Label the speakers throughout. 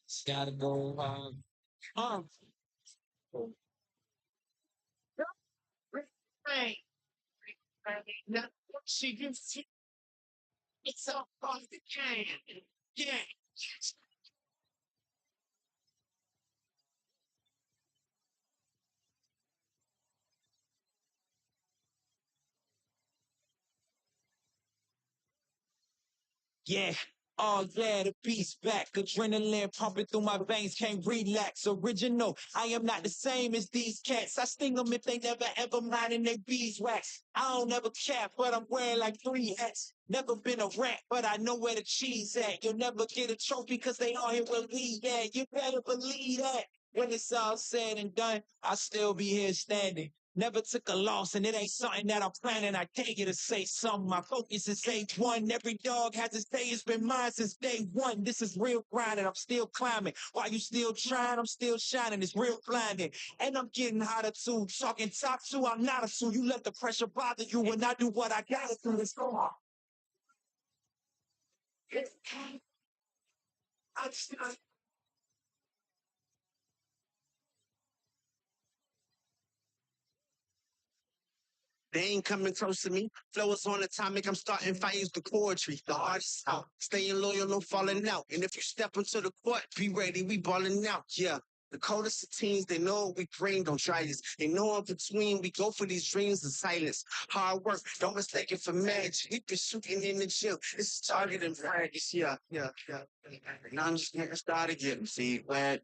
Speaker 1: It's gotta go. Um, right. Now, what she gives you, it's all off the can. Yeah. Yeah. Oh yeah, the beast back. Adrenaline pumping through my veins, can't relax. Original. I am not the same as these cats. I sting them if they never ever minding their beeswax. I don't ever cap, but I'm wearing like 3 hats. Never been a rat, but I know where the cheese at. You'll never get a trophy cause they all here with me. Yeah, you better believe that. When it's all said and done, I'll still be here standing. Never took a loss, and it ain't something that I'm planning. I dare you to say something. My focus is A1. Every dog has its day. It's been mine since day one. This is real grinding. I'm still climbing. While you still trying, I'm still shining. It's real blinding. And I'm getting hotter too. Talking top two, I'm not a fool. You let the pressure bother you when I do what I gotta do. Let's go on. I just, they ain't coming close to me. Flow is on atomic. I'm starting fires the poetry. The artist out. Staying loyal, no falling out. And if you step into the court, be ready. We balling out. Yeah. The coldest of teens, they know we bring, don't try this. They know in between, we go for these dreams in silence. Hard work, don't mistake it for magic. We been shooting in the gym. It's target and practice. Yeah. And I'm just getting started getting feedback.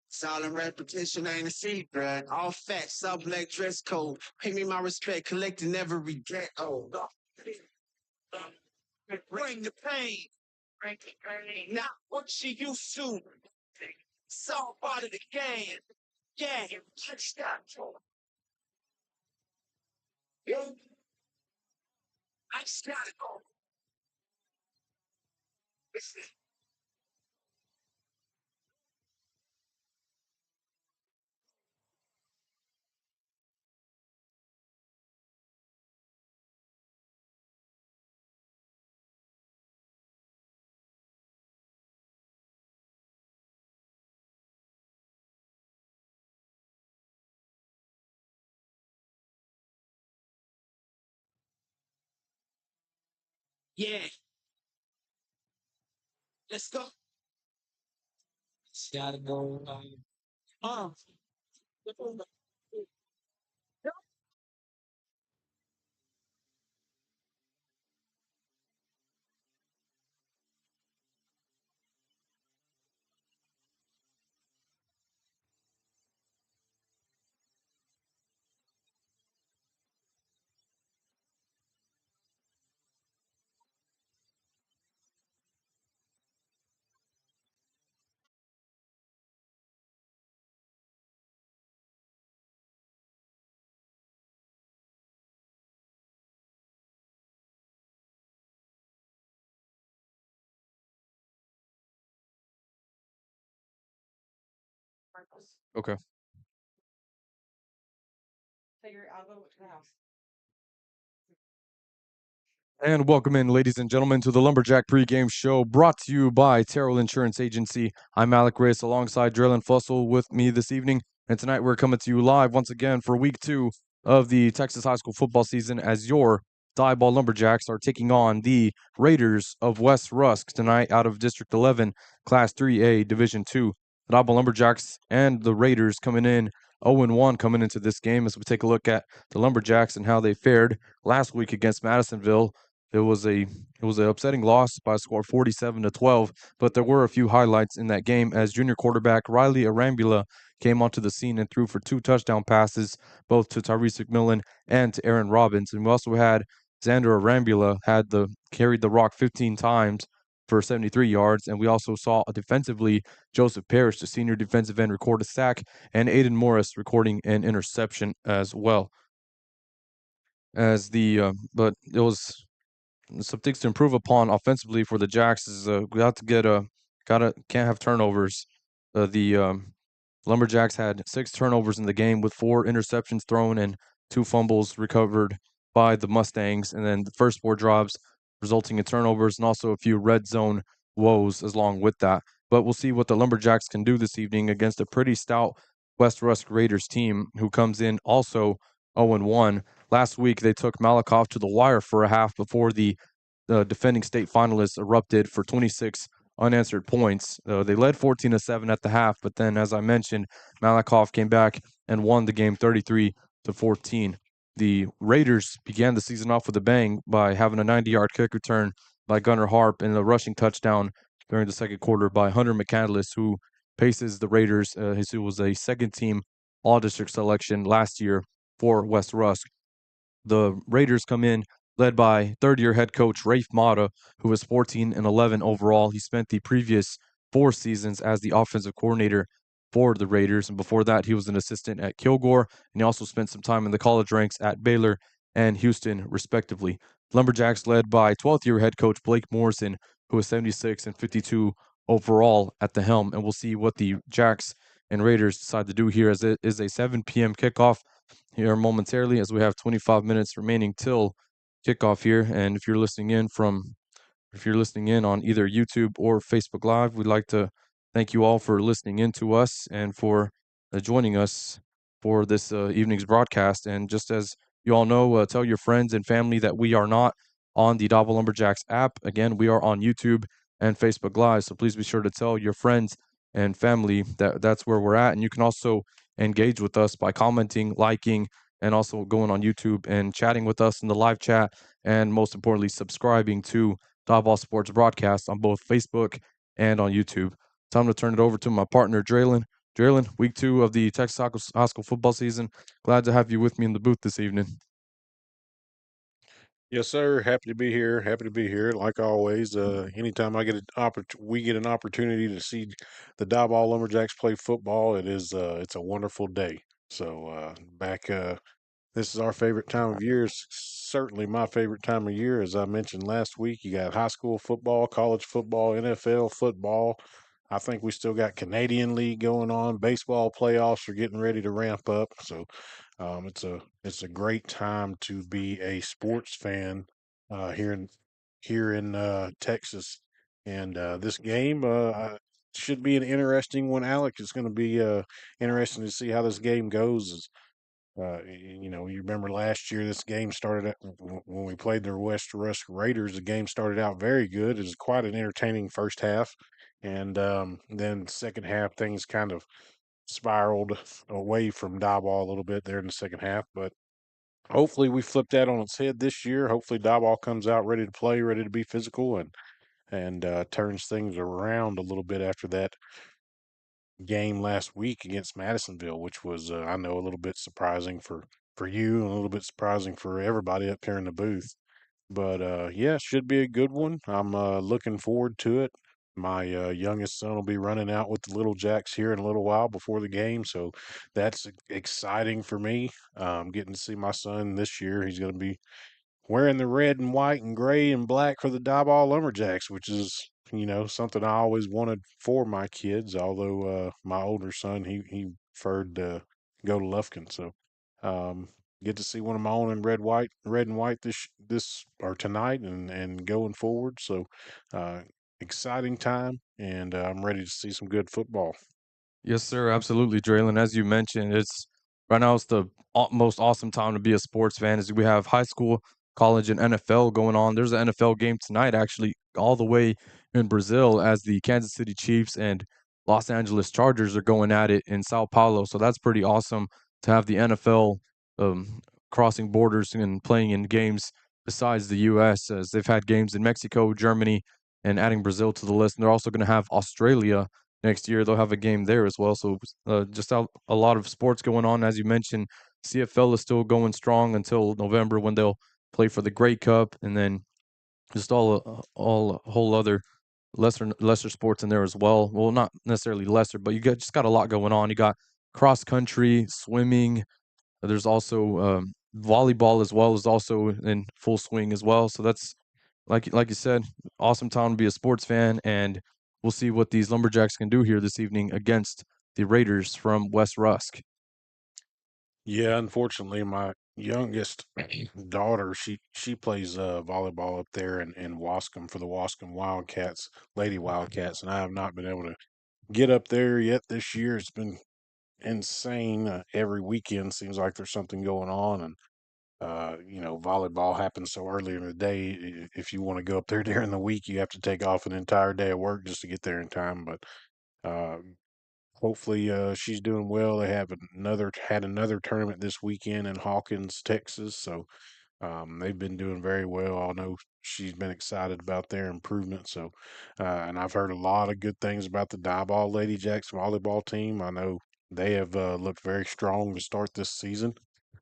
Speaker 1: Silent repetition ain't a secret. All facts, all black dress code. Pay me my respect, collecting every get. Oh, bring the pain. Bring the pain. Not what she used to. It's all part of the game. Yeah, touchdown. Yeah, I just gotta go. Yeah, let's go. Just gotta go. Um,
Speaker 2: Okay. And welcome in, ladies and gentlemen, to the Lumberjack pregame show brought to you by Terrell Insurance Agency. I'm Alec Reyes alongside Drellin Fussell with me this evening. And tonight we're coming to you live once again for week 2 of the Texas high school football season as your Diboll Lumberjacks are taking on the Raiders of West Rusk tonight out of District 11, Class 3A, Division 2. The Diboll Lumberjacks and the Raiders coming in 0-1 coming into this game as we take a look at the Lumberjacks and how they fared last week against Madisonville. It was an upsetting loss by a score of 47-12, but there were a few highlights in that game as junior quarterback Riley Arambula came onto the scene and threw for 2 touchdown passes, both to Tyrese McMillan and to Aaron Robbins. And we also had Xander Arambula carried the rock 15 times for 73 yards, and we also saw defensively Joseph Parrish, the senior defensive end, record a sack, and Aiden Morris recording an interception as well. But it was some things to improve upon offensively for the Jacks is we got to get can't have turnovers. The Lumberjacks had 6 turnovers in the game with 4 interceptions thrown and 2 fumbles recovered by the Mustangs, and then the first 4 drives resulting in turnovers and also a few red zone woes along with that. But we'll see what the Lumberjacks can do this evening against a pretty stout West Rusk Raiders team who comes in also 0-1. Last week, they took Malakoff to the wire for a half before the defending state finalists erupted for 26 unanswered points. They led 14-7 at the half, but then, as I mentioned, Malakoff came back and won the game 33-14. The Raiders began the season off with a bang by having a 90-yard kick return by Gunnar Harp and a rushing touchdown during the second quarter by Hunter McCandless, who paces the Raiders. Who was a second-team All-District selection last year for West Rusk. The Raiders come in led by third-year head coach Rafe Mata, who was 14-11 overall. He spent the previous 4 seasons as the offensive coordinator for the Raiders, and before that, he was an assistant at Kilgore, and he also spent some time in the college ranks at Baylor and Houston, respectively. Lumberjacks led by 12th-year head coach Blake Morrison, who was 76-52 overall at the helm, and we'll see what the Jacks and Raiders decide to do here as it is a 7 p.m. kickoff here momentarily as we have 25 minutes remaining till kickoff here. And if you're listening in on either YouTube or Facebook Live, we'd like to thank you all for listening in to us and for joining us for this evening's broadcast. And just as you all know, tell your friends and family that we are not on the Diboll Lumberjacks app. Again, we are on YouTube and Facebook Live. So please be sure to tell your friends and family that that's where we're at. And you can also engage with us by commenting, liking, and also going on YouTube and chatting with us in the live chat. And most importantly, subscribing to Diboll Sports Broadcast on both Facebook and on YouTube. Time to turn it over to my partner, Draylen. Draylen, week 2 of the Texas High School football season. Glad to have you with me in the booth this evening.
Speaker 3: Yes, sir. Happy to be here. Happy to be here. Like always, anytime I get we get an opportunity to see the Diboll Lumberjacks play football, it's a wonderful day. So this is our favorite time of year. It's certainly my favorite time of year. As I mentioned last week, you got high school football, college football, NFL football. I think we still got Canadian League going on. Baseball playoffs are getting ready to ramp up. So it's a great time to be a sports fan uh, here in here in Texas. And this game should be an interesting one. Alec, it's going to be interesting to see how this game goes. You remember last year this game started when we played the West Rusk Raiders. The game started out very good. It was quite an entertaining first half, and then second half things kind of spiraled away from Diboll a little bit there in the second half. But hopefully we flip that on its head this year. Hopefully Diboll comes out ready to play, ready to be physical, and turns things around a little bit after that game last week against Madisonville, which was I know a little bit surprising for you and a little bit surprising for everybody up here in the booth. But yeah, should be a good one. I'm looking forward to it. My youngest son will be running out with the Little Jacks here in a little while before the game, so that's exciting for me. Getting to see my son this year. He's going to be wearing the red and white and gray and black for the Diboll Lumberjacks, which is something I always wanted for my kids. Although my older son he preferred to go to Lufkin, so get to see one of my own in red and white this or tonight and going forward. So uh, exciting time, and I'm ready to see some good football.
Speaker 2: Yes, sir. Absolutely, Draylen. As you mentioned, it's right now it's the most awesome time to be a sports fan. As we have high school, college, and NFL going on. There's an NFL game tonight, actually, all the way in Brazil, as the Kansas City Chiefs and Los Angeles Chargers are going at it in Sao Paulo. So that's pretty awesome to have the NFL crossing borders and playing in games besides the U.S. as they've had games in Mexico, Germany, and adding Brazil to the list. And they're also going to have Australia next year. They'll have a game there as well. So just a lot of sports going on. As you mentioned, CFL is still going strong until November when they'll play for the Grey Cup, and then just all a whole other lesser sports in there as well. Well, not necessarily lesser, but you got a lot going on. You got cross country, swimming. There's also volleyball as well is also in full swing as well. So that's like you said, awesome time to be a sports fan, and we'll see what these Lumberjacks can do here this evening against the Raiders from West Rusk.
Speaker 3: Yeah, unfortunately, youngest daughter, she plays volleyball up there in Wascom for the Wascom Wildcats, Lady Wildcats, and I have not been able to get up there yet this year. It's been insane. Every weekend seems like there's something going on, and volleyball happens so early in the day. If you want to go up there during the week, you have to take off an entire day of work just to get there in time. But uh, hopefully, she's doing well. They have another tournament this weekend in Hawkins, Texas. So they've been doing very well. I know she's been excited about their improvement. So, and I've heard a lot of good things about the Diboll Lady Jacks volleyball team. I know they have looked very strong to start this season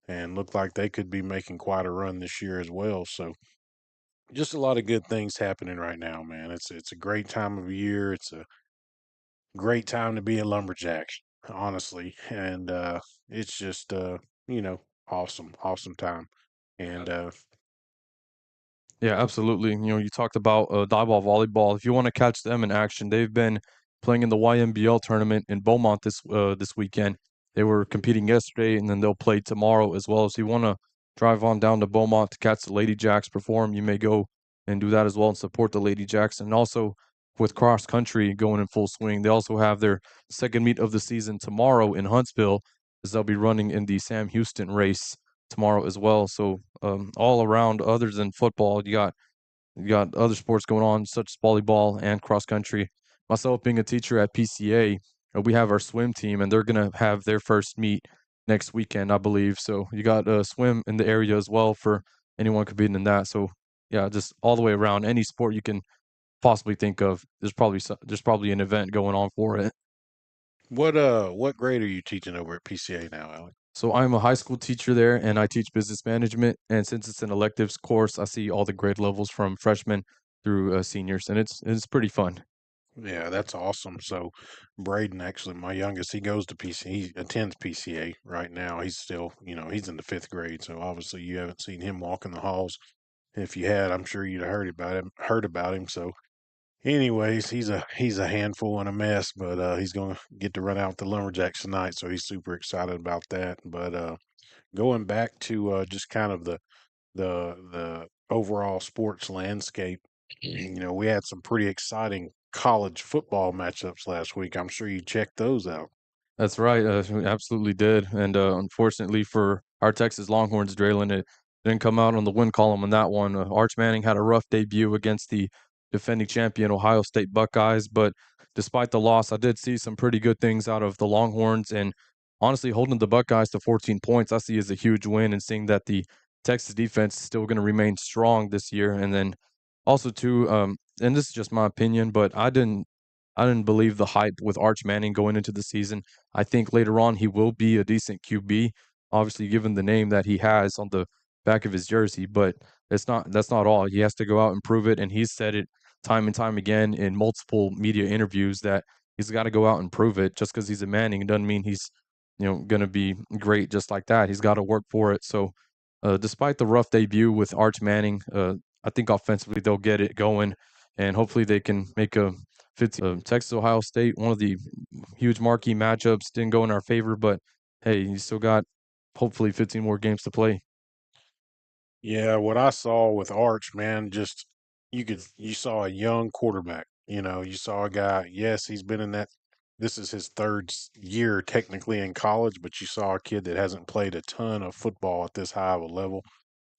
Speaker 3: and look like they could be making quite a run this year as well. So, just a lot of good things happening right now, man. It's a great time of year. It's a great time to be a lumberjack, honestly, and it's just you know awesome time. And
Speaker 2: Yeah, absolutely. You talked about Diboll volleyball. If you want to catch them in action, they've been playing in the YMBL tournament in Beaumont this weekend. They were competing yesterday, and then they'll play tomorrow as well. So you want to drive on down to Beaumont to catch the Lady Jacks perform, you may go and do that as well and support the Lady Jacks. And also with cross country going in full swing, they also have their second meet of the season tomorrow in Huntsville, as they'll be running in the Sam Houston race tomorrow as well. So all around, other than football, you got other sports going on such as volleyball and cross country. Myself being a teacher at PCA, we have our swim team, and they're gonna have their first meet next weekend, I believe. So you got swim in the area as well for anyone competing in that. So yeah, just all the way around, any sport you can possibly think of, there's probably an event going on for it.
Speaker 3: what grade are you teaching over at PCA now, Alex?
Speaker 2: So I'm a high school teacher there, and I teach business management. And since it's an electives course, I see all the grade levels from freshmen through seniors, and it's pretty fun.
Speaker 3: Yeah, that's awesome. So Braden, actually, my youngest, he goes to PC. He attends PCA right now. He's still, he's in the fifth grade. So obviously, you haven't seen him walk in the halls. If you had, I'm sure you'd have heard about him. So anyways, he's a handful and a mess, but he's gonna get to run out with the Lumberjacks tonight, so he's super excited about that. But going back to just kind of the overall sports landscape, we had some pretty exciting college football matchups last week. I'm sure you checked those out.
Speaker 2: That's right. We absolutely did. And unfortunately for our Texas Longhorns, Draylon, it didn't come out on the win column on that one. Arch Manning had a rough debut against the defending champion Ohio State Buckeyes, but despite the loss, I did see some pretty good things out of the Longhorns. And honestly, holding the Buckeyes to 14 points, I see as a huge win, and seeing that the Texas defense is still going to remain strong this year. And then also, too, and this is just my opinion, but I didn't believe the hype with Arch Manning going into the season. I think later on he will be a decent QB, obviously given the name that he has on the back of his jersey, but that's not all. He has to go out and prove it, and he's said it time and time again in multiple media interviews that he's got to go out and prove it. Just because he's a Manning, it doesn't mean he's going to be great just like that. He's got to work for it. So, despite the rough debut with Arch Manning, I think offensively they'll get it going, and hopefully they can make a 15. Texas Ohio State, one of the huge marquee matchups, didn't go in our favor, but hey, you still got hopefully 15 more games to play.
Speaker 3: Yeah, what I saw with Arch, man, just you saw a young quarterback. You saw a guy, yes, he's been in that this is his third year technically in college, but you saw a kid that hasn't played a ton of football at this high of a level,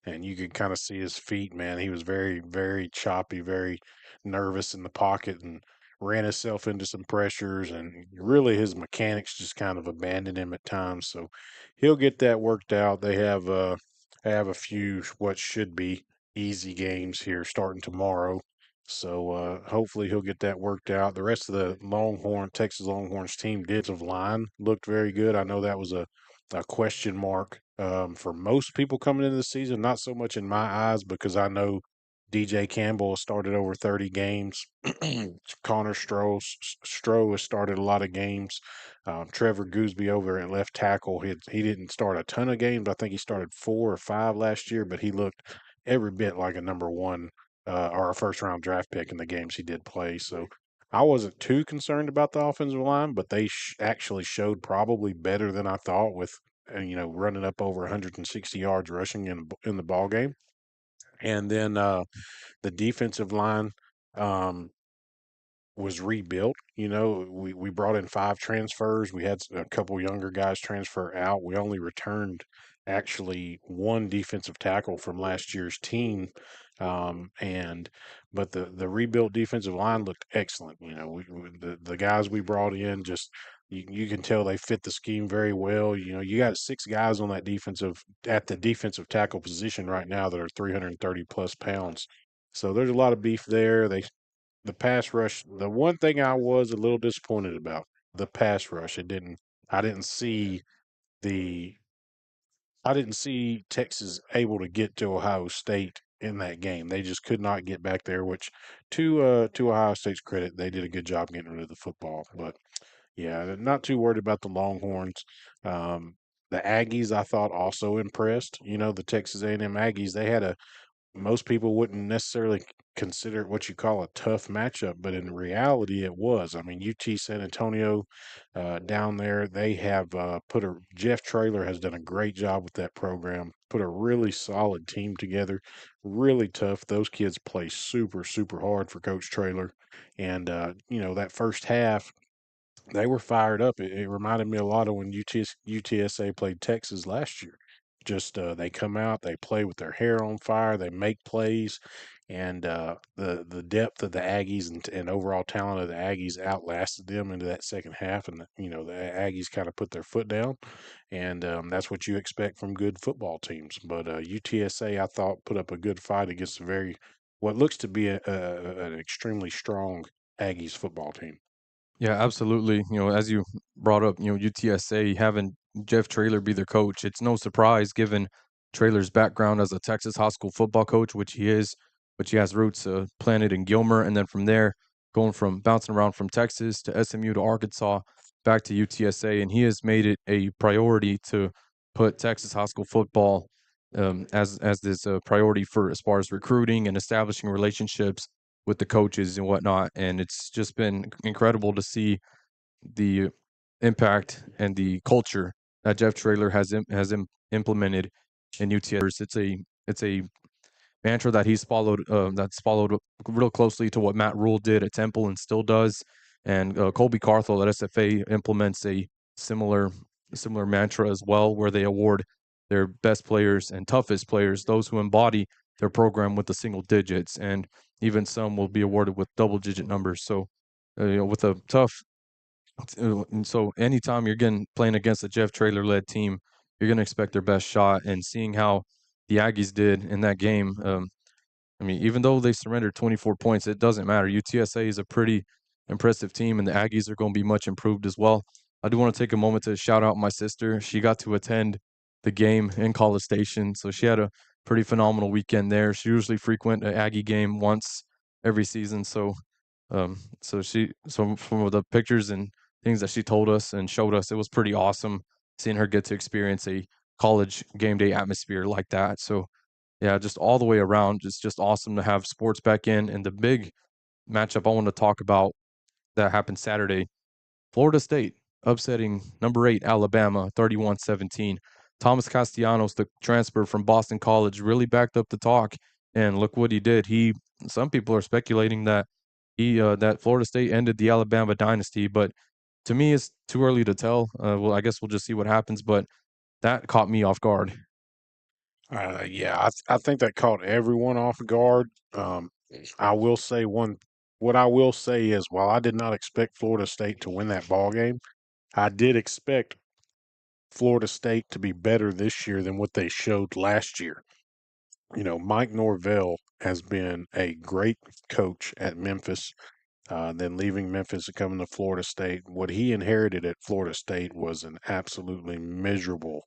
Speaker 3: and you could kind of see his feet, man. He was very, very choppy, very nervous in the pocket, and ran himself into some pressures. And really, his mechanics just kind of abandoned him at times. So he'll get that worked out. They have a few what should be easy games here starting tomorrow. So hopefully he'll get that worked out. The rest of the Texas Longhorns team of line looked very good. I know that was a question mark for most people coming into the season. Not so much in my eyes because I know DJ Campbell has started over 30 games. Connor Stroh has started a lot of games. Trevor Gooseby over at left tackle, he didn't start a ton of games. I think he started 4 or 5 last year, but he looked every bit like a number one or a first round draft pick in the games he did play. So I wasn't too concerned about the offensive line, but they actually showed probably better than I thought with running up over 160 yards rushing in the ball game. And then the defensive line was rebuilt. We brought in 5 transfers. We had a couple younger guys transfer out. We only returned actually 1 defensive tackle from last year's team. And but the rebuilt defensive line looked excellent. The guys we brought in, just you can tell they fit the scheme very well. You got 6 guys on that defensive tackle position right now that are 330 plus pounds. So there's a lot of beef there. The pass rush, the one thing I was a little disappointed about, the pass rush. I didn't see the I didn't see Texas able to get to Ohio State in that game. They just could not get back there, which to Ohio State's credit, they did a good job getting rid of the football. But yeah, not too worried about the Longhorns. The Aggies, I thought, also impressed. The Texas A&M Aggies, they had a most people wouldn't necessarily consider it what you call a tough matchup, but in reality, it was. I mean, UT San Antonio down there, they have Jeff Traylor has done a great job with that program, put a really solid team together, really tough. Those kids play super, super hard for Coach Traylor. And, that first half, they were fired up. It reminded me a lot of when UTSA played Texas last year. Just they come out, they play with their hair on fire, they make plays, and the depth of the Aggies and overall talent of the Aggies outlasted them into that second half, and the Aggies kind of put their foot down, and that's what you expect from good football teams. But UTSA, I thought, put up a good fight against what looks to be an extremely strong Aggies football team.
Speaker 2: Yeah, absolutely. As you brought up, UTSA having Jeff Traylor be their coach, it's no surprise given Traylor's background as a Texas high school football coach, which he is, which he has roots planted in Gilmer, and then from there, going from bouncing around from Texas to SMU to Arkansas, back to UTSA, and he has made it a priority to put Texas high school football as this priority for as far as recruiting and establishing relationships with the coaches and whatnot. And it's just been incredible to see the impact and the culture that Jeff Traylor has implemented in UTS. It's a mantra that he's followed that's followed real closely to what Matt Rule did at Temple and still does. And Colby Carthel at SFA implements a similar similar mantra as well, where they award their best players and toughest players, those who embody their program with the single digits, and even some will be awarded with double digit numbers. So, with a tough, and so anytime you're getting playing against a Jeff Traylor led team, you're going to expect their best shot. And seeing how the Aggies did in that game, I mean, even though they surrendered 24 points, it doesn't matter. UTSA is a pretty impressive team, and the Aggies are going to be much improved as well. I do want to take a moment to shout out my sister. She got to attend the game in College Station, so she had a pretty phenomenal weekend there. She usually frequent an Aggie game once every season, so from the pictures and things that she told us and showed us, it was pretty awesome seeing her get to experience a college game day atmosphere like that. So yeah, just all the way around, just awesome to have sports back in. And the big matchup I want to talk about that happened Saturday, Florida State upsetting number 8 Alabama 31-17. Thomas Castellanos, the transfer from Boston College, really backed up the talk, and look what he did. Some people are speculating that that Florida State ended the Alabama dynasty, but to me, it's too early to tell. Well, I guess we'll just see what happens, but that caught me off guard.
Speaker 3: Yeah, I think that caught everyone off guard. I will say what I will say is, while I did not expect Florida State to win that ball game, I did expect Florida State to be better this year than what they showed last year. Mike Norvell has been a great coach at Memphis. Then leaving Memphis and coming to Florida State, what he inherited at Florida State was an absolutely miserable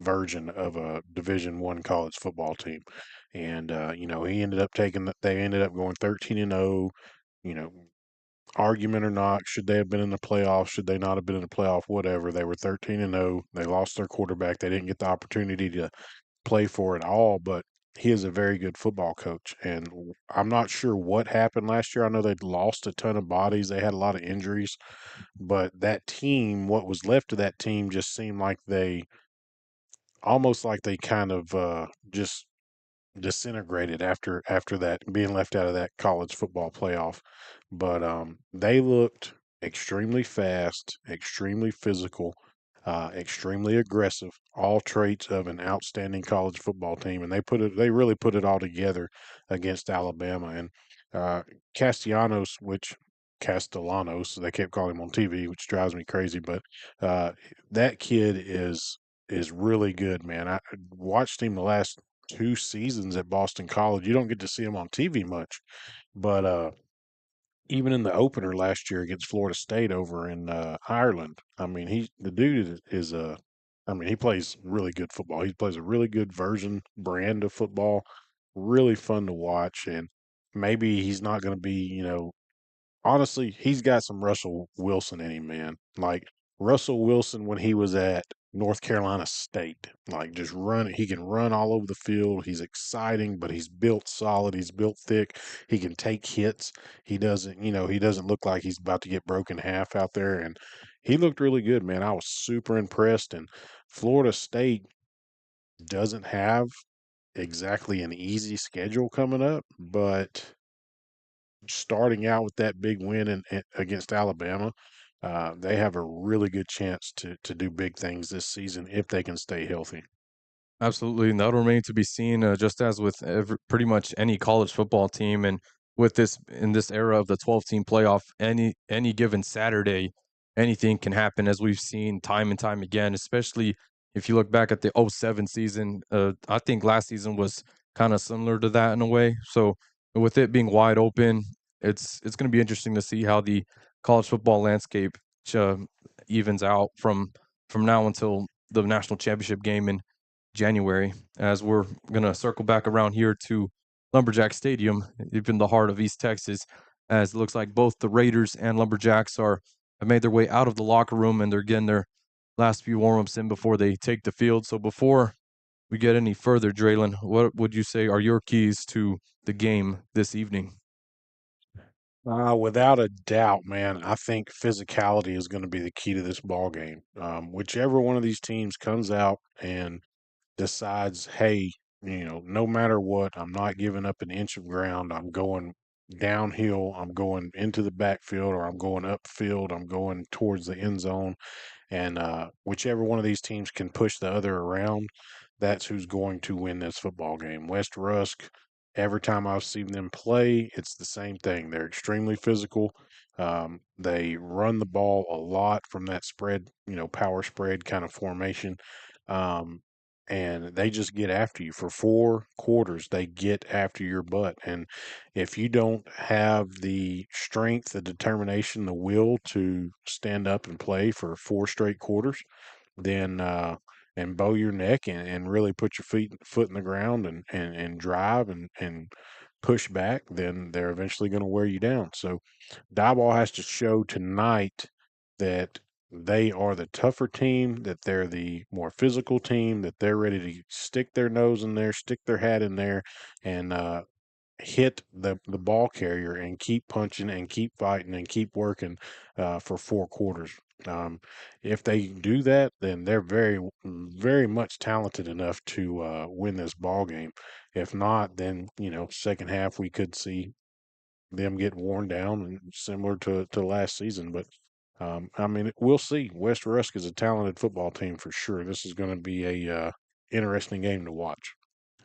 Speaker 3: version of a Division I college football team. And he ended up they ended up going 13-0. You know, argument or not, should they have been in the playoffs? Should they not have been in the playoff? Whatever. They were 13-0. They lost their quarterback. They didn't get the opportunity to play for it all, but he is a very good football coach. And I'm not sure what happened last year. I know they lost a ton of bodies. They had a lot of injuries, but that team, what was left of that team, just seemed like almost like they kind of just disintegrated after that being left out of that college football playoff. But they looked extremely fast, extremely physical, extremely aggressive, all traits of an outstanding college football team. And they really put it all together against Alabama. And uh, Castellanos, which Castellanos, they kept calling him on TV, which drives me crazy. But uh, that kid is really good, man. I watched him the last 2 seasons at Boston College. You don't get to see him on TV much, but even in the opener last year against Florida State over in Ireland, I mean, the dude is a, I mean, he plays really good football. He plays a really good brand of football, really fun to watch, and maybe he's not going to be, honestly, he's got some Russell Wilson in him, man. Like Russell Wilson when he was at North Carolina State, like just run. He can run all over the field. He's exciting, but he's built solid. He's built thick. He can take hits. He doesn't look like he's about to get broken half out there. And he looked really good, man. I was super impressed. And Florida State doesn't have exactly an easy schedule coming up, but starting out with that big win against Alabama, they have a really good chance to do big things this season if they can stay healthy.
Speaker 2: Absolutely, and that'll remain to be seen, just as with pretty much any college football team, and with this in this era of the 12-team playoff, any given Saturday, anything can happen, as we've seen time and time again. Especially if you look back at the '07 season, I think last season was kind of similar to that in a way. So with it being wide open, it's going to be interesting to see how the college football landscape uh, evens out from now until the national championship game in January, as we're going to circle back around here to Lumberjack Stadium, deep in the heart of East Texas, as it looks like both the Raiders and Lumberjacks have made their way out of the locker room and they're getting their last few warm-ups in before they take the field. So before we get any further, Draylon, what would you say are your keys to the game this evening?
Speaker 3: Without a doubt, man, I think physicality is going to be the key to this ball game. Whichever one of these teams comes out and decides, hey, no matter what, I'm not giving up an inch of ground. I'm going downhill. I'm going into the backfield, or I'm going upfield. I'm going towards the end zone. And whichever one of these teams can push the other around, that's who's going to win this football game. West Rusk, every time I've seen them play, it's the same thing. They're extremely physical. They run the ball a lot from that spread, power spread kind of formation. Um, and they just get after you for 4 quarters. They get after your butt. And if you don't have the strength, the determination, the will to stand up and play for 4 straight quarters, then and bow your neck and really put your foot in the ground and drive and push back, then they're eventually going to wear you down. So Diboll has to show tonight that they are the tougher team, that they're the more physical team, that they're ready to stick their nose in there, stick their hat in there, and hit the ball carrier and keep punching and keep fighting and keep working for 4 quarters. Um, if they do that, then they're very, very much talented enough to win this ball game. If not, then second half we could see them get worn down and similar to last season. But I mean, we'll see. West Rusk is a talented football team for sure. This is going to be a interesting game to watch.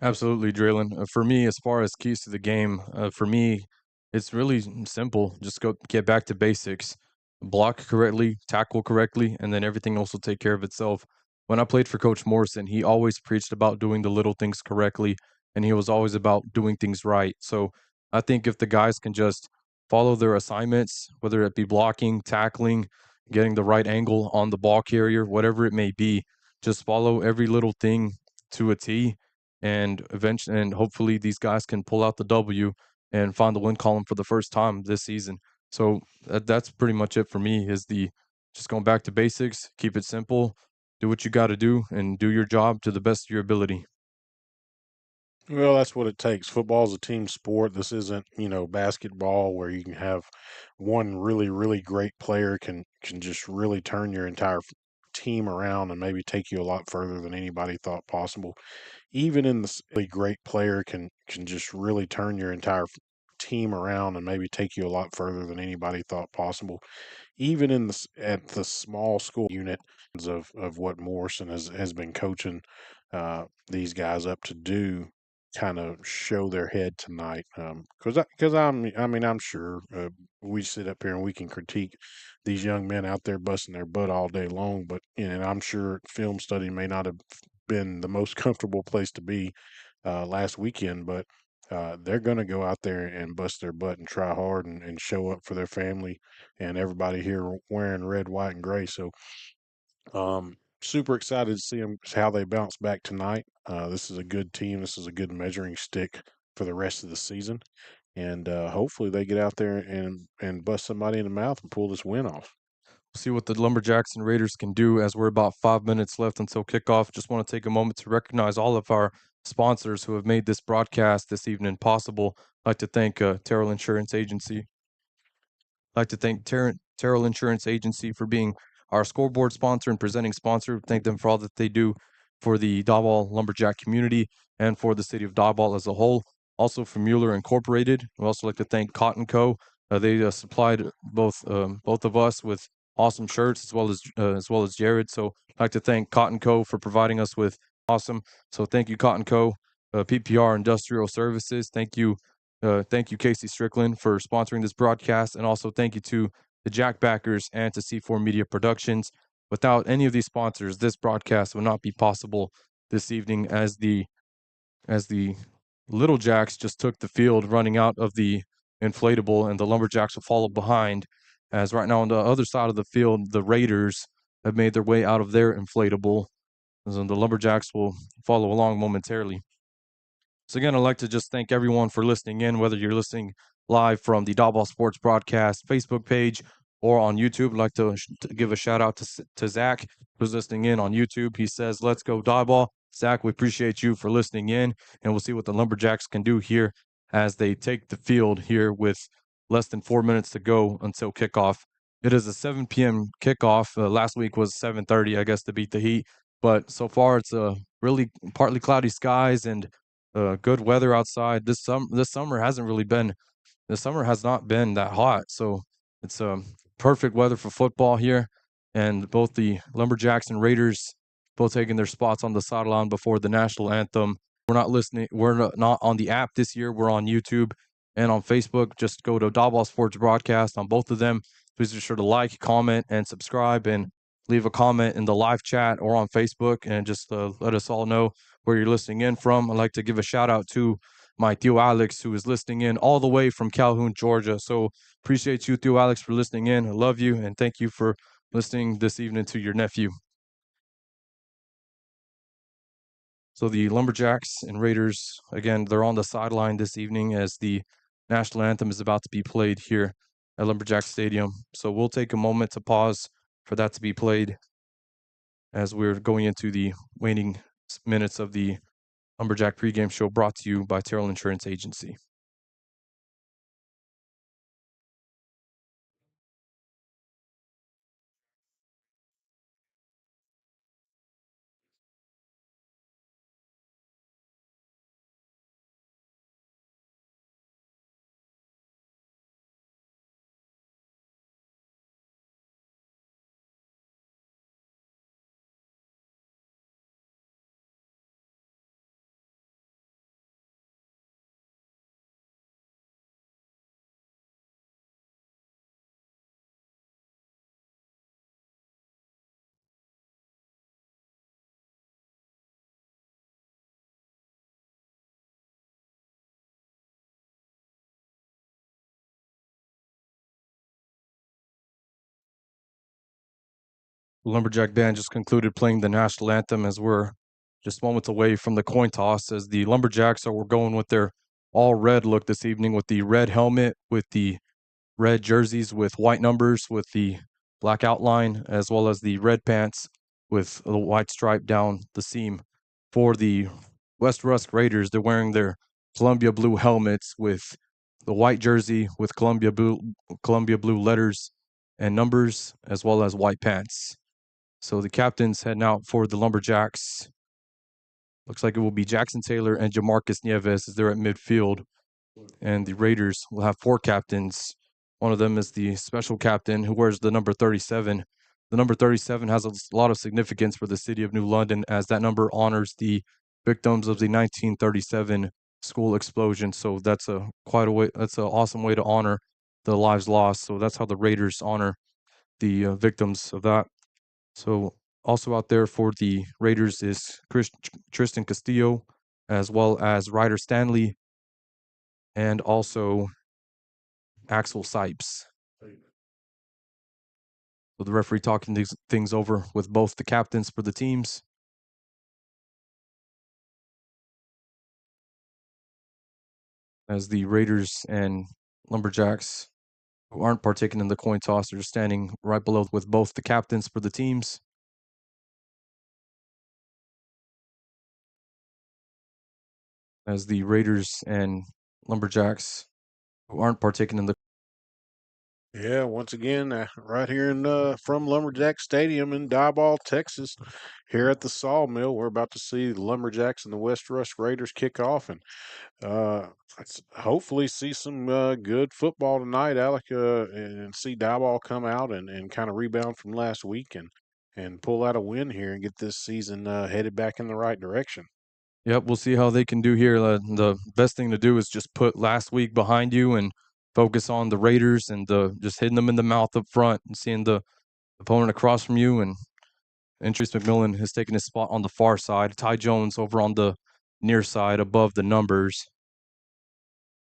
Speaker 2: Absolutely, Draylon. For me, as far as keys to the game, for me, it's really simple. Just go get back to basics, block correctly, tackle correctly, and then everything else will take care of itself. When I played for Coach Morrison, he always preached about doing the little things correctly, and he was always about doing things right. So I think if the guys can just follow their assignments, whether it be blocking, tackling, getting the right angle on the ball carrier, whatever it may be, just follow every little thing to a T, and eventually and hopefully these guys can pull out the W and find the win column for the first time this season. So that's pretty much it for me, is the just going back to basics, keep it simple, do what you got to do and do your job to the best of your ability.
Speaker 3: Well, that's what it takes. Football is a team sport. This isn't, basketball where you can have one really, really great player can just really turn your entire team around and maybe take you a lot further than anybody thought possible. Even in the a great player can just really turn your entire team around and maybe take you a lot further than anybody thought possible. Even in at the small school unit of what Morrison has been coaching these guys up to do, kind of show their head tonight. Because I mean I'm sure we sit up here and we can critique these young men out there busting their butt all day long, but and I'm sure film study may not have been the most comfortable place to be last weekend, but they're going to go out there and bust their butt and try hard and show up for their family and everybody here wearing red, white, and gray. So, super excited to see them how they bounce back tonight. This is a good team. This is a good measuring stick for the rest of the season, and hopefully they get out there and bust somebody in the mouth and pull this win off.
Speaker 2: See what the Lumberjacks and Raiders can do as we're about 5 minutes left until kickoff. Just want to take a moment to recognize all of our sponsors who have made this broadcast this evening possible. I'd like to thank Terrell Insurance Agency. I'd like to thank Terrell Insurance Agency for being our scoreboard sponsor and presenting sponsor. Thank them for all that they do for the Diboll Lumberjack community and for the city of Diboll as a whole. Also from Mueller Incorporated. We'd also like to thank Cotton Co. They supplied both of us with awesome shirts as well as Jared. So I'd like to thank Cotton Co. for providing us with awesome. So thank you, Cotton Co. PPR Industrial Services. Thank you, Casey Strickland, for sponsoring this broadcast, and also thank you to the Jack Backers and to C4 Media Productions. Without any of these sponsors, this broadcast would not be possible this evening, as the Little Jacks just took the field running out of the inflatable, and the Lumberjacks will follow behind. As right now on the other side of the field, the Raiders have made their way out of their inflatable, and the Lumberjacks will follow along momentarily. So again, I'd like to just thank everyone for listening in, whether you're listening live from the Diboll Sports Broadcast Facebook page or on YouTube. I'd like to give a shout out to Zach, who's listening in on YouTube. He says, "Let's go Diboll." Zach, we appreciate you for listening in, and we'll see what the Lumberjacks can do here as they take the field here with less than 4 minutes to go until kickoff. It is a 7 p.m. kickoff. Last week was 7:30, I guess, to beat the heat. But so far, it's really partly cloudy skies and good weather outside. This summer hasn't really been. The summer has not been that hot, so it's perfect weather for football here. And both the Lumberjacks and Raiders both taking their spots on the sideline before the national anthem. We're not listening. We're not on the app this year. We're on YouTube and on Facebook. Just go to Diboll Sports Broadcast on both of them. Please be sure to like, comment, and subscribe, and leave a comment in the live chat or on Facebook, and just let us all know where you're listening in from. I'd like to give a shout out to my Theo Alex, who is listening in all the way from Calhoun, Georgia. So appreciate you, Theo Alex, for listening in. I love you, and thank you for listening this evening to your nephew. So the Lumberjacks and Raiders, again, they're on the sideline this evening as the national anthem is about to be played here at Lumberjack Stadium. So we'll take a moment to pause for that to be played as we're going into the waning minutes of the Lumberjack pregame show, brought to you by Terrell Insurance Agency. The Lumberjack band just concluded playing the national anthem as we're just moments away from the coin toss, as the Lumberjacks are going with their all red look this evening, with the red helmet, with the red jerseys with white numbers, with the black outline, as well as the red pants with the white stripe down the seam. For the West Rusk Raiders, they're wearing their Columbia blue helmets with the white jersey with Columbia blue letters and numbers, as well as white pants. So the captains heading out for the Lumberjacks. Looks like it will be Jackson Taylor and Jamarcus Nieves as they're at midfield. And the Raiders will have 4 captains. One of them is the special captain who wears the number 37. The number 37 has a lot of significance for the city of New London, as that number honors the victims of the 1937 school explosion. So that's an awesome way to honor the lives lost. So that's how the Raiders honor the victims of that. So also out there for the Raiders is Tristan Castillo, as well as Ryder Stanley, and also Axel Sipes. So the referee talking these things over with both the captains for the teams. As the Raiders and Lumberjacks, who aren't partaking in the coin toss, are standing right below with both the captains for the teams. As the Raiders and Lumberjacks, who aren't partaking in the
Speaker 3: Yeah, once again, right here in from Lumberjack Stadium in Diboll, Texas, here at the Sawmill, we're about to see the Lumberjacks and the West Rusk Raiders kick off, and hopefully see some good football tonight, Alec, and see Diboll come out and kind of rebound from last week and pull out a win here and get this season headed back in the right direction.
Speaker 2: Yep, we'll see how they can do here. The best thing to do is just put last week behind you and focus on the Raiders and just hitting them in the mouth up front and seeing the opponent across from you. And Trace McMillan has taken his spot on the far side. Ty Jones over on the near side above the numbers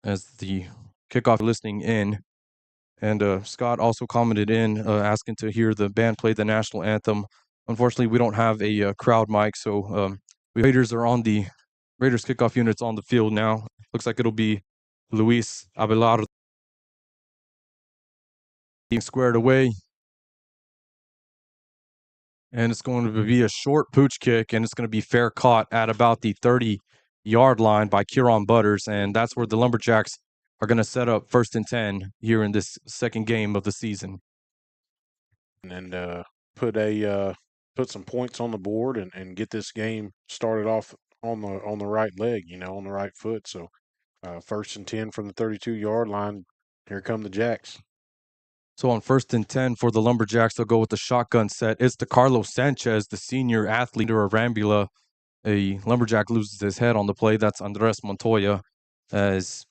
Speaker 2: as the kickoff listening in. And Scott also commented in asking to hear the band play the national anthem. Unfortunately, we don't have a crowd mic, so Raiders kickoff units on the field now. Looks like it'll be Luis Abelardo being squared away. And it's going to be a short pooch kick, and it's going to be fair caught at about the 30-yard line by Kieran Butters. And that's where the Lumberjacks are going to set up 1st and 10 here in this second game of the season.
Speaker 3: And put some points on the board and get this game started off on the right leg, on the right foot. So 1st and 10 from the 32-yard line. Here come the Jacks.
Speaker 2: So on 1st and 10 for the Lumberjacks, they'll go with the shotgun set. It's to Carlos Sanchez, the senior athlete or Arambula. A Lumberjack loses his head on the play. That's Andres Montoya, as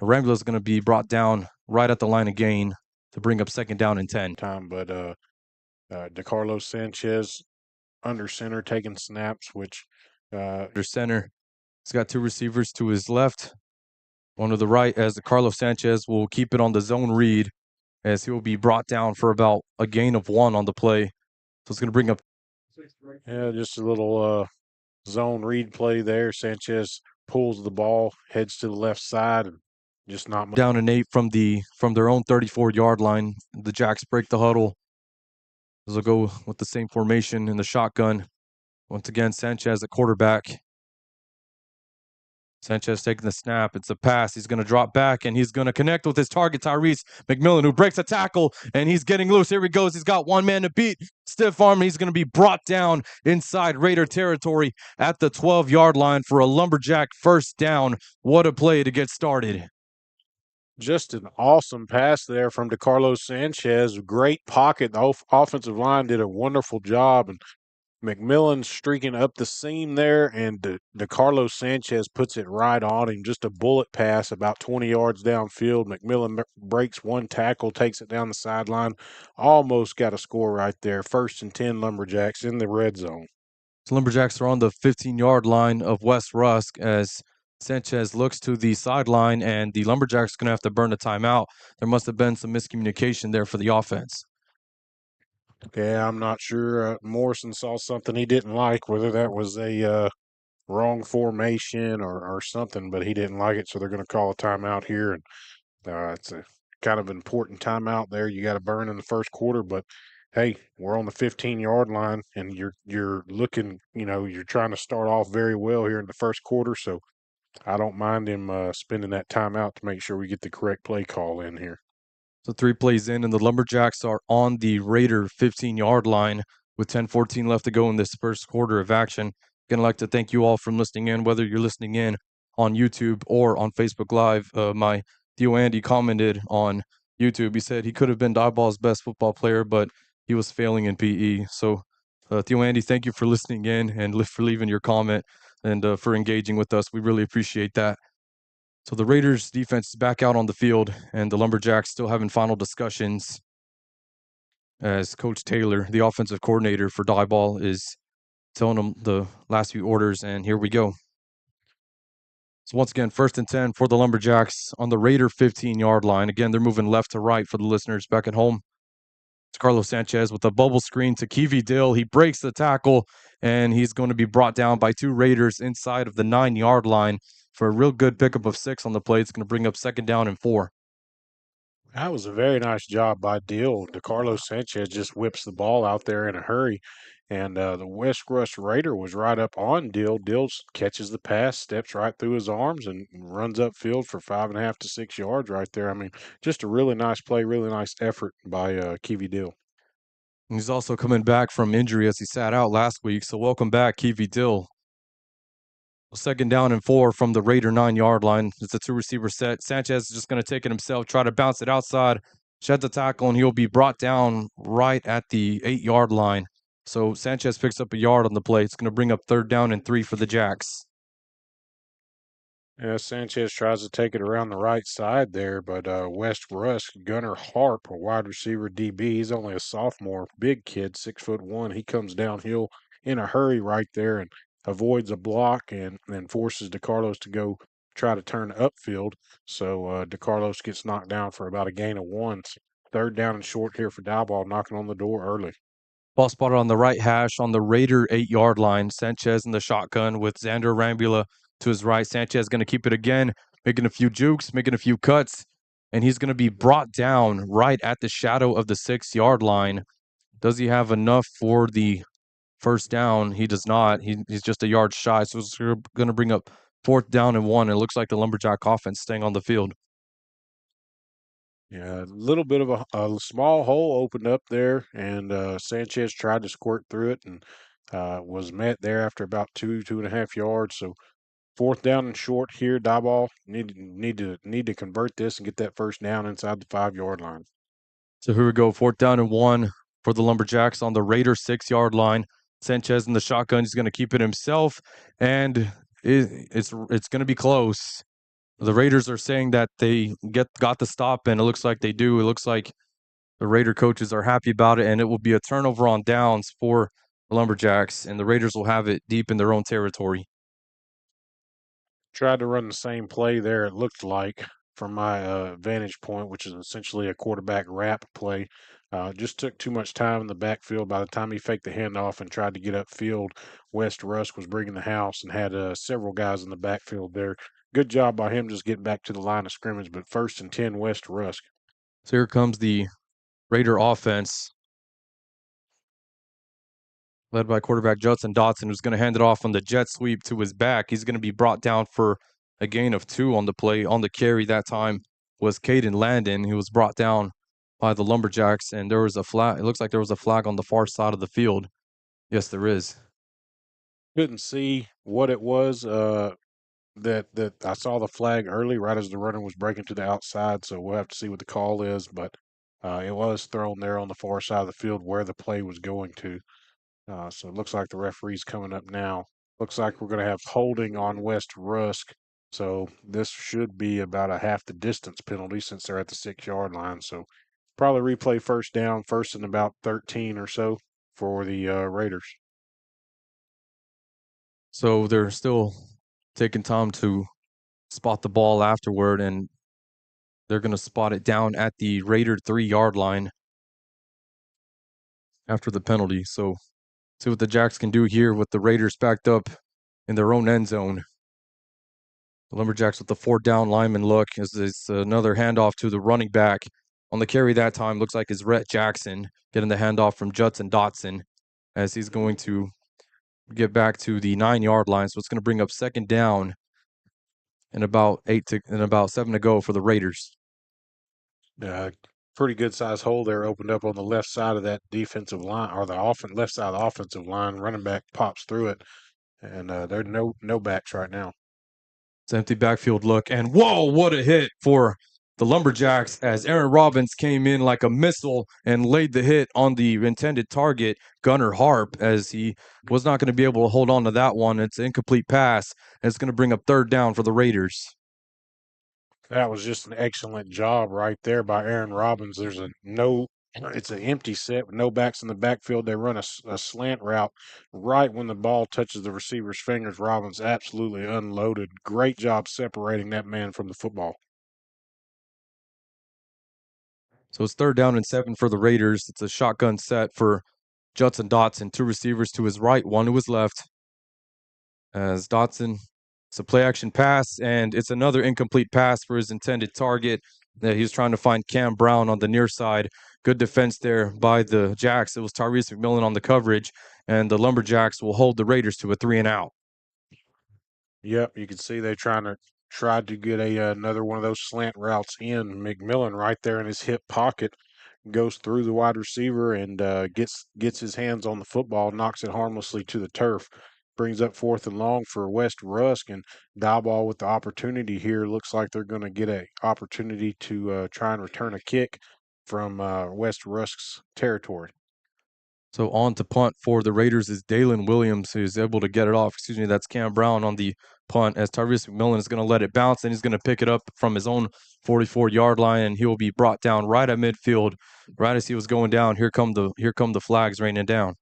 Speaker 2: Arambula is going to be brought down right at the line of gain to bring up 2nd down and 10.
Speaker 3: But DeCarlos Sanchez under center taking snaps, which
Speaker 2: Under center, he's got 2 receivers to his left, one to the right, as Carlos Sanchez will keep it on the zone read, as he will be brought down for about a gain of 1 on the play. So it's going to bring up.
Speaker 3: Yeah, just a little zone read play there. Sanchez pulls the ball, heads to the left side, and just not much.
Speaker 2: Down and 8 from their own 34-yard line. The Jacks break the huddle. They'll go with the same formation in the shotgun. Once again, Sanchez at quarterback. Sanchez taking the snap. It's a pass. He's going to drop back, and he's going to connect with his target, Tyrese McMillan, who breaks a tackle, and he's getting loose. Here he goes. He's got one man to beat. Stiff arm, and he's going to be brought down inside Raider territory at the 12-yard line for a Lumberjack 1st down. What a play to get started.
Speaker 3: Just an awesome pass there from DeCarlos Sanchez. Great pocket. The offensive line did a wonderful job, and McMillan streaking up the seam there, and DeCarlos Sanchez puts it right on him. Just a bullet pass about 20 yards downfield. McMillan breaks 1 tackle, takes it down the sideline. Almost got a score right there. 1st and 10 Lumberjacks in the red zone.
Speaker 2: So Lumberjacks are on the 15-yard line of West Rusk as Sanchez looks to the sideline, and the Lumberjacks are going to have to burn a timeout. There must have been some miscommunication there for the offense.
Speaker 3: Yeah, I'm not sure. Morrison saw something he didn't like, whether that was a wrong formation or something, but he didn't like it, so they're going to call a timeout here. And it's a kind of important timeout there. You got to burn in the 1st quarter, but hey, we're on the 15-yard line, and you're looking, you're trying to start off very well here in the 1st quarter, so I don't mind him spending that timeout to make sure we get the correct play call in here.
Speaker 2: So 3 plays in, and the Lumberjacks are on the Raider 15-yard line. with 10:14 left to go in this first quarter of action. Again, I'd like to thank you all for listening in, whether you're listening in on YouTube or on Facebook Live. My Theo Andy commented on YouTube. He said he could have been Diboll's best football player, but he was failing in PE. So, Theo Andy, thank you for listening in and for leaving your comment and for engaging with us. We really appreciate that. So the Raiders defense is back out on the field, and the Lumberjacks still having final discussions as Coach Taylor, the offensive coordinator for Diboll, is telling them the last few orders, and here we go. So once again, 1st and 10 for the Lumberjacks on the Raider 15-yard line. Again, they're moving left to right for the listeners back at home. It's Carlos Sanchez with a bubble screen to Dill. He breaks the tackle, and he's going to be brought down by 2 Raiders inside of the 9-yard line for a real good pickup of 6 on the play. It's going to bring up 2nd down and 4.
Speaker 3: That was a very nice job by Dill. DeCarlos Sanchez just whips the ball out there in a hurry. And the West Rush Raider was right up on Dill. Dill catches the pass, steps right through his arms, and runs upfield for 5.5 to 6 yards right there. I mean, just a really nice play, really nice effort by Kiwi Dill.
Speaker 2: And he's also coming back from injury as he sat out last week. So welcome back, Dill. 2nd down and 4 from the Raider 9-yard line. It's a 2-receiver set. Sanchez is just going to take it himself, try to bounce it outside, shed the tackle, and he'll be brought down right at the 8-yard line. So Sanchez picks up a yard on the play. It's going to bring up 3rd down and 3 for the Jacks.
Speaker 3: Yeah, Sanchez tries to take it around the right side there, but West Rusk, Gunnar Harp, a wide receiver DB, he's only a sophomore, big kid, 6'1". He comes downhill in a hurry right there and avoids a block and forces DeCarlos to go try to turn upfield. So DeCarlos gets knocked down for about a gain of 1. 3rd down and short here for Diboll, knocking on the door early.
Speaker 2: Ball spotted on the right hash on the Raider 8-yard line. Sanchez in the shotgun with Xander Rambula to his right. Sanchez going to keep it again, making a few jukes, making a few cuts, and he's going to be brought down right at the shadow of the 6-yard line. Does he have enough for the 1st down? He does not. He's just a yard shy, so it's going to bring up 4th down and 1. It looks like the Lumberjack offense staying on the field.
Speaker 3: Yeah, a little bit of a small hole opened up there, and Sanchez tried to squirt through it and was met there after about 2.5 yards. So 4th down and short here. Diboll need to convert this and get that 1st down inside the 5-yard line.
Speaker 2: So here we go, 4th down and 1 for the Lumberjacks on the Raider 6-yard line. Sanchez in the shotgun. He's going to keep it himself, and it's going to be close. The Raiders are saying that they got the stop, and it looks like they do. It looks like the Raider coaches are happy about it, and it will be a turnover on downs for the Lumberjacks, and the Raiders will have it deep in their own territory.
Speaker 3: Tried to run the same play there, it looked like, from my vantage point, which is essentially a quarterback wrap play. Just took too much time in the backfield. By the time he faked the handoff and tried to get upfield, West Rusk was bringing the house and had several guys in the backfield there. Good job by him just getting back to the line of scrimmage, but 1st and 10 West Rusk.
Speaker 2: So here comes the Raider offense, led by quarterback Judson Dotson, who's going to hand it off on the jet sweep to his back. He's going to be brought down for a gain of 2 on the play. On the carry that time was Caden Landon, who was brought down by the Lumberjacks, and there was a flag. It looks like there was a flag on the far side of the field. Yes, there is.
Speaker 3: Couldn't see what it was. That I saw the flag early, right as the runner was breaking to the outside. So we'll have to see what the call is, but it was thrown there on the far side of the field where the play was going to. So it looks like the referee's coming up now. Looks like we're going to have holding on West Rusk. So this should be about a half the distance penalty since they're at the 6-yard line. So probably replay 1st down, 1st and about 13 or so for the Raiders.
Speaker 2: So they're still taking time to spot the ball afterward, and they're going to spot it down at the Raider 3-yard line after the penalty. So see what the Jacks can do here with the Raiders backed up in their own end zone. The Lumberjacks with the 4th down lineman look as it's another handoff to the running back. On the carry that time, looks like it's Rhett Jackson getting the handoff from Judson Dotson as he's going to get back to the 9-yard line. So it's going to bring up 2nd down and about 7 to go for the Raiders.
Speaker 3: pretty good sized hole there opened up on the left side of that defensive line, or the left side of the offensive line. Running back pops through it, and there are no backs right now.
Speaker 2: It's an empty backfield look, and whoa, what a hit for the Lumberjacks as Aaron Robbins came in like a missile and laid the hit on the intended target, Gunnar Harp, as he was not going to be able to hold on to that one. It's an incomplete pass, and it's going to bring up third down for the Raiders.
Speaker 3: That was just an excellent job right there by Aaron Robbins. It's an empty set with no backs in the backfield. They run a slant route right when the ball touches the receiver's fingers. Robbins absolutely unloaded. Great job separating that man from the football.
Speaker 2: So it's third down and 7 for the Raiders. It's a shotgun set for Judson Dotson, two receivers to his right, one to his left. As Dotson, it's a play action pass, and it's another incomplete pass for his intended target. That he was trying to find Cam Brown on the near side. Good defense there by the Jacks. It was Tyrese McMillan on the coverage, and the Lumberjacks will hold the Raiders to a 3-and-out.
Speaker 3: Yep, you can see they tried to get another one of those slant routes in. McMillan right there in his hip pocket goes through the wide receiver and gets his hands on the football, knocks it harmlessly to the turf. Brings up 4th and long for West Rusk, and Diboll with the opportunity here. Looks like they're going to get a opportunity to try and return a kick from West Rusk's territory.
Speaker 2: So on to punt for the Raiders is Dalen Williams, who's able to get it off. Excuse me, that's Cam Brown on the punt, as Tyrese McMillan is going to let it bounce, and he's going to pick it up from his own 44-yard line, and he will be brought down right at midfield. Right as he was going down, here come the flags raining down.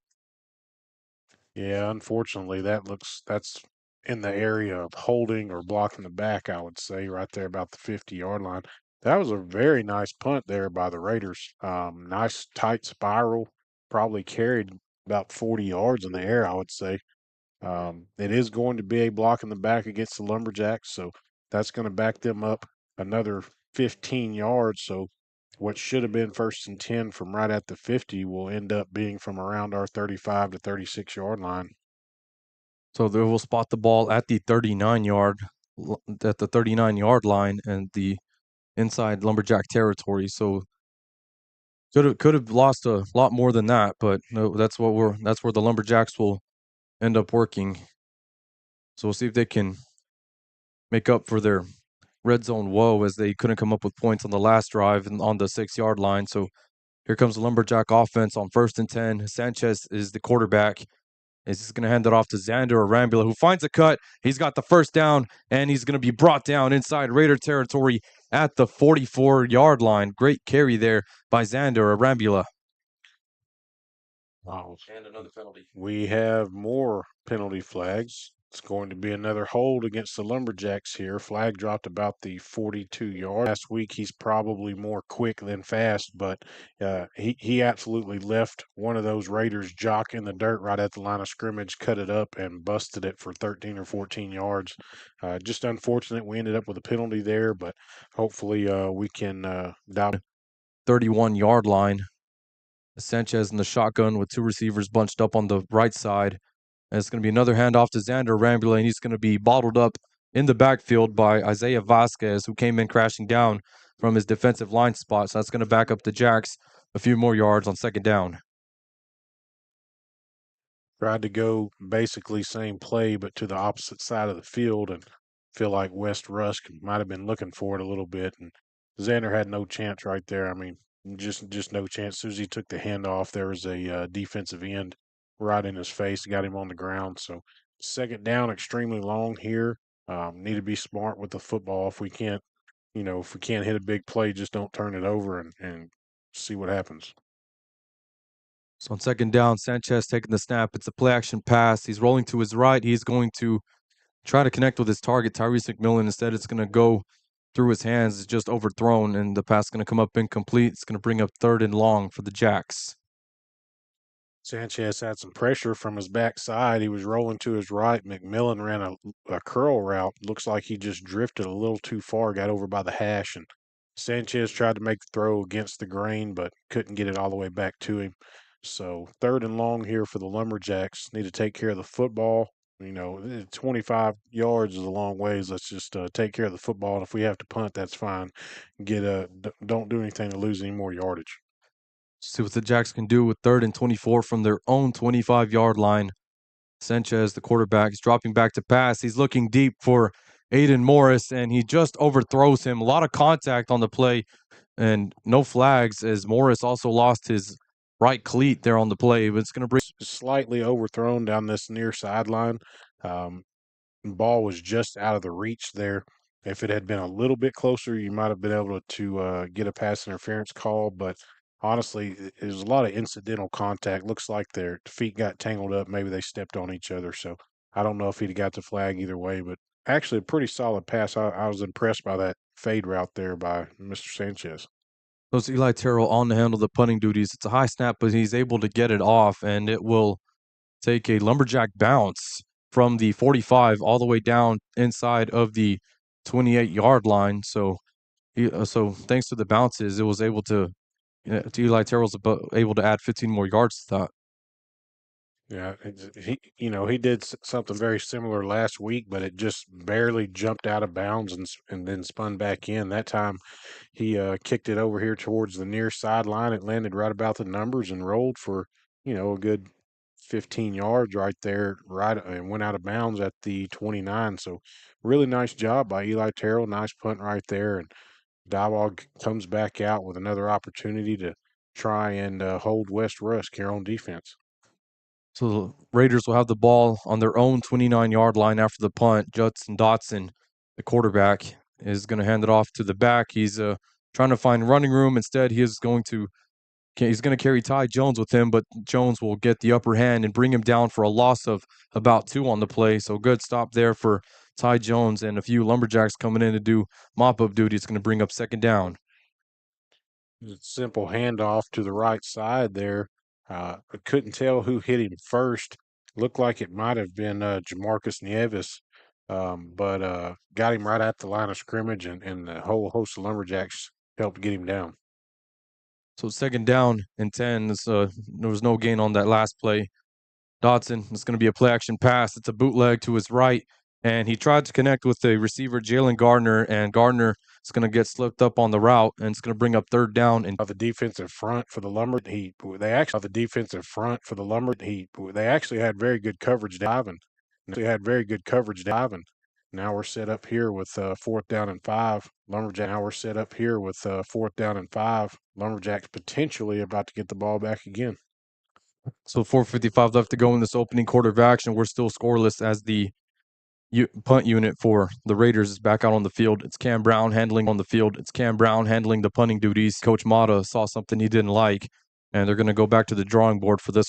Speaker 3: Yeah, unfortunately, that's in the area of holding or blocking the back, I would say, right there about the 50-yard line. That was a very nice punt there by the Raiders. Nice tight spiral, probably carried about 40 yards in the air, I would say. It is going to be a block in the back against the Lumberjacks, so that's going to back them up another 15 yards. So what should have been 1st and 10 from right at the 50 will end up being from around our 35 to 36-yard line.
Speaker 2: So they will spot the ball at the 39-yard line and the inside Lumberjack territory. So could have lost a lot more than that, but no, that's where the Lumberjacks will end up working. So we'll see if they can make up for their red zone woe, as they couldn't come up with points on the last drive and on the 6-yard line. So here comes the Lumberjack offense on 1st and 10. Sanchez is the quarterback. He's just going to hand it off to Xander Arambula, who finds a cut. He's got the first down, and he's going to be brought down inside Raider territory at the 44-yard line. Great carry there by Xander Arambula.
Speaker 3: Wow.
Speaker 2: And another penalty.
Speaker 3: We have more penalty flags. It's going to be another hold against the Lumberjacks here. Flag dropped about the 42-yard. Last week, he's probably more quick than fast, but he absolutely left one of those Raiders jock in the dirt right at the line of scrimmage, cut it up, and busted it for 13 or 14 yards. Just unfortunate we ended up with a penalty there, but hopefully we can dive.
Speaker 2: 31-yard line. Sanchez in the shotgun with two receivers bunched up on the right side. And it's going to be another handoff to Xander Arambula, and he's going to be bottled up in the backfield by Isaiah Vasquez, who came in crashing down from his defensive line spot. So that's going to back up the Jacks a few more yards on 2nd down.
Speaker 3: Tried to go basically same play, but to the opposite side of the field, and feel like West Rusk might have been looking for it a little bit, and Xander had no chance right there. I mean, just no chance. As soon as he took the handoff, there was a defensive end right in his face, got him on the ground. So 2nd down, extremely long here. Need to be smart with the football. If we can't, if we can't hit a big play, just don't turn it over and see what happens.
Speaker 2: So on 2nd down, Sanchez taking the snap. It's a play action pass. He's rolling to his right. He's going to try to connect with his target, Tyrese McMillan. Instead, it's going to go through his hands. It's just overthrown, and the pass is going to come up incomplete. It's going to bring up 3rd and long for the Jacks.
Speaker 3: Sanchez had some pressure from his backside. He was rolling to his right. McMillan ran a curl route. Looks like he just drifted a little too far, got over by the hash, and Sanchez tried to make the throw against the grain, but couldn't get it all the way back to him. So 3rd and long here for the Lumberjacks. Need to take care of the football. You know, 25 yards is a long ways. Let's just take care of the football. And if we have to punt, that's fine. Don't do anything to lose any more yardage.
Speaker 2: See what the Jacks can do with 3rd and 24 from their own 25-yard line. Sanchez, the quarterback, is dropping back to pass. He's looking deep for Aiden Morris, and he just overthrows him. A lot of contact on the play, and no flags as Morris also lost his right cleat there on the play. But it's going to bring
Speaker 3: Slightly overthrown down this near sideline. Um, Ball was just out of the reach there. If it had been a little bit closer, you might have been able to get a pass interference call. But honestly, it was a lot of incidental contact. Looks like their feet got tangled up. Maybe they stepped on each other. So I don't know if he'd got the flag either way. But actually, a pretty solid pass. I was impressed by that fade route there by Mr. Sanchez.
Speaker 2: those Eli Terrell on to handle the punting duties. It's a high snap, but he's able to get it off, and it will take a lumberjack bounce from the 45 all the way down inside of the 28-yard line. So, so thanks to the bounces, it was able to Eli Terrell's able to add 15 more yards to that.
Speaker 3: Yeah, he did something very similar last week, but it just barely jumped out of bounds and then spun back in. That time, he kicked it over here towards the near sideline. It landed right about the numbers and rolled for a good 15 yards right there, right, and went out of bounds at the 29. So, really nice job by Eli Terrell. Nice punt right there, and Diboll comes back out with another opportunity to try and hold West Rusk here on defense.
Speaker 2: So the Raiders will have the ball on their own 29-yard line after the punt. Judson Dotson, the quarterback, is going to hand it off to the back. He's trying to find running room. Instead, he's going to carry Ty Jones with him, but Jones will get the upper hand and bring him down for a loss of about 2 on the play. So good stop there for Ty Jones, and a few Lumberjacks coming in to do mop-up duty. It's going to bring up 2nd down.
Speaker 3: Simple handoff to the right side there. I couldn't tell who hit him first. Looked like it might have been Jamarcus Nieves, but got him right at the line of scrimmage, and the whole host of Lumberjacks helped get him down.
Speaker 2: So 2nd down and 10. There was no gain on that last play. Dotson, it's going to be a play action pass. It's a bootleg to his right, and he tried to connect with the receiver, Jalen Gardner, and Gardner is going to get slipped up on the route, and it's going to bring up 3rd down. And
Speaker 3: The defensive front for the they actually had very good coverage diving. They had very good coverage diving. Now we're set up here with 4th down and 5. Lumberjacks potentially about to get the ball back again.
Speaker 2: So 4:55 left to go in this opening quarter of action. We're still scoreless as the punt unit for the Raiders is back out on the field. It's Cam Brown handling the punting duties. Coach Mata saw something he didn't like, and they're going to go back to the drawing board for this.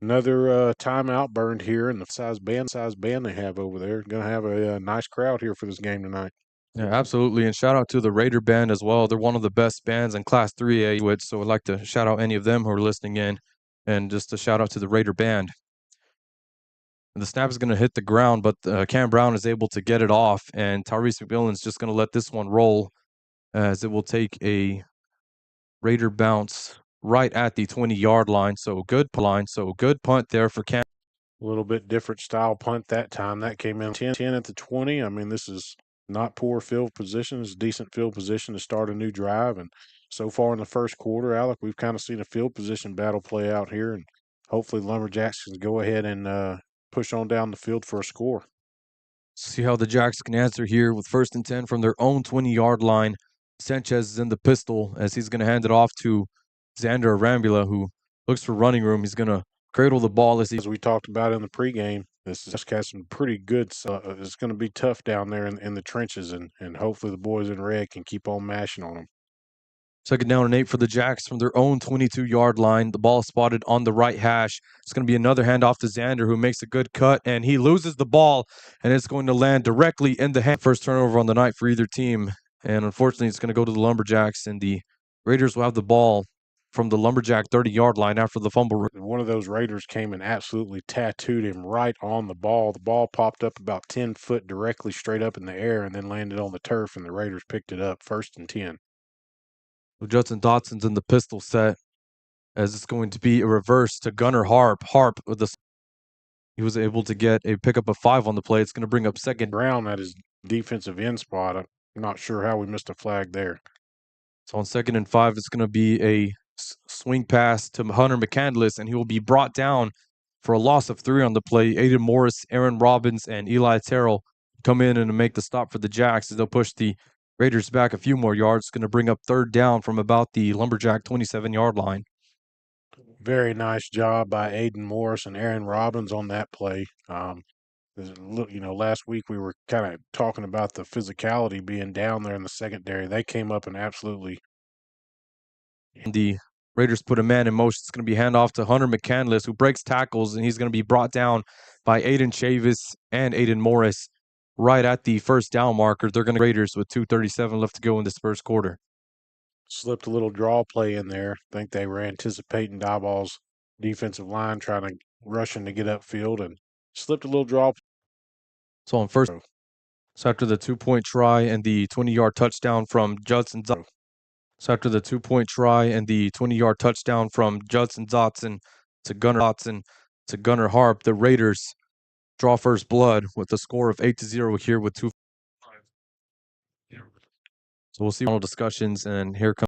Speaker 3: Another timeout burned here, and the size band they have over there. Going to have a nice crowd here for this game tonight.
Speaker 2: Yeah, absolutely. And shout out to the Raider band as well. They're one of the best bands in Class 3A. So I'd like to shout out any of them who are listening in, and just a shout out to the Raider band. And the snap is going to hit the ground, but Cam Brown is able to get it off, and Tyrese McMillan's just going to let this one roll as it will take a Raider bounce right at the 20-yard line. So good punt there for Cam.
Speaker 3: A little bit different style punt that time. That came in 10 at the 20. I mean, this is not poor field position. It's decent field position to start a new drive. And so far in the first quarter, Alec, we've kind of seen a field position battle play out here. And hopefully Lumberjacks can go ahead and push on down the field for a score.
Speaker 2: See how the Jacks can answer here with 1st and 10 from their own 20-yard line. Sanchez is in the pistol as he's going to hand it off to Xander Arambula, who looks for running room. He's going to cradle the ball as
Speaker 3: we talked about in the pregame. This has some pretty good. It's going to be tough down there in the trenches, and hopefully the boys in red can keep on mashing on them.
Speaker 2: 2nd down and 8 for the Jacks from their own 22-yard line. The ball spotted on the right hash. It's going to be another handoff to Xander, who makes a good cut, and he loses the ball, and it's going to land directly in the hand. First turnover on the night for either team, and unfortunately, it's going to go to the Lumberjacks, and the Raiders will have the ball from the Lumberjack 30-yard line after the fumble.
Speaker 3: One of those Raiders came and absolutely tattooed him right on the ball. The ball popped up about 10 foot directly straight up in the air and then landed on the turf, and the Raiders picked it up 1st and 10.
Speaker 2: Judson Dotson's in the pistol set as it's going to be a reverse to Gunnar Harp. Harp with the He was able to get a pickup of 5 on the play. It's going to bring up second.
Speaker 3: Brown at his defensive end spot. I'm not sure how we missed a flag there.
Speaker 2: So on 2nd and 5, it's going to be a swing pass to Hunter McCandless, and he will be brought down for a loss of 3 on the play. Aiden Morris, Aaron Robbins, and Eli Terrell come in and make the stop for the Jacks as they'll push the Raiders back a few more yards. It's going to bring up 3rd down from about the Lumberjack 27-yard line.
Speaker 3: Very nice job by Aiden Morris and Aaron Robbins on that play. Last week we were kind of talking about the physicality being down there in the secondary. They came up and absolutely.
Speaker 2: The Raiders put a man in motion. It's going to be handoff to Hunter McCandless, who breaks tackles, and he's going to be brought down by Aiden Chavis and Aiden Morris right at the 1st down marker. They're going to Raiders with 2:37 left to go in this 1st quarter.
Speaker 3: Slipped a little draw play in there. I think they were anticipating Diboll's defensive line trying to rushing to get upfield and slipped a little draw.
Speaker 2: So on first, so after the 2-point try and the 20-yard touchdown from Judson. So after the 2-point try and the 20-yard touchdown from Judson Dotson to Gunnar Harp, the Raiders draw first blood with a score of 8-0 here with 2. So we'll see final discussions, and here comes